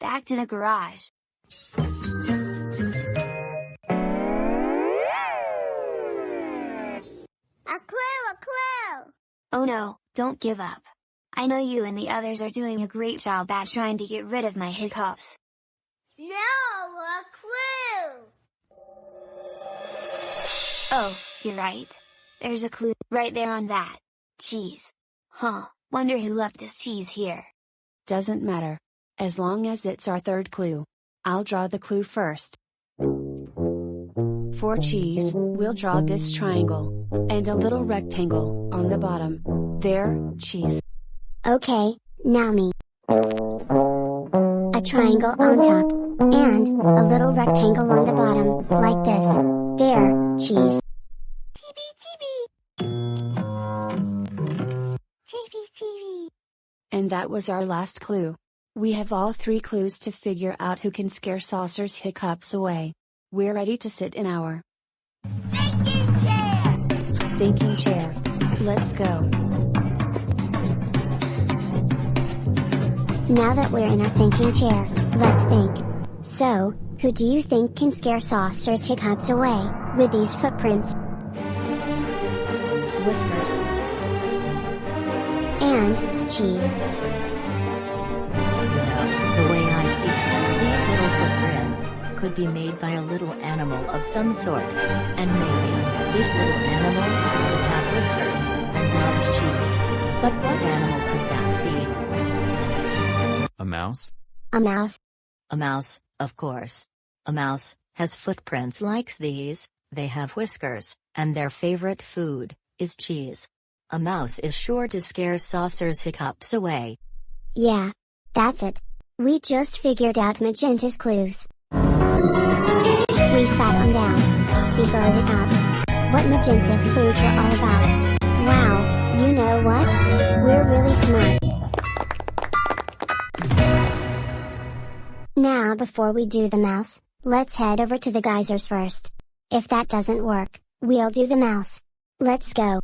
Back to the garage. A clue! Oh no, don't give up. I know you and the others are doing a great job at trying to get rid of my hiccups. No, a clue! Oh, you're right. There's a clue right there on that cheese. Huh, wonder who left this cheese here. Doesn't matter. As long as it's our third clue. I'll draw the clue first. For cheese, we'll draw this triangle, and a little rectangle on the bottom. There, cheese. Okay, now me. A triangle on top, and a little rectangle on the bottom, like this. There, cheese. Chibi. And that was our last clue. We have all three clues to figure out who can scare Saucer's hiccups away. We're ready to sit in our thinking chair. Let's go. Now that we're in our thinking chair, let's think. So, who do you think can scare Saucer's hiccups away with these footprints? Whiskers. And cheese. The way I see it, these little footprints could be made by a little animal of some sort. And maybe, this little animal would have whiskers and loves cheese. But what animal could that be? A mouse? A mouse. A mouse, of course. A mouse has footprints like these, they have whiskers, and their favorite food is cheese. A mouse is sure to scare Saucer's hiccups away. Yeah. That's it. We just figured out Magenta's clues. We sat on down, figured it out. What Magenta's clues were all about. Wow, you know what? We're really smart. Now before we do the mouse, let's head over to the geysers first. If that doesn't work, we'll do the mouse. Let's go.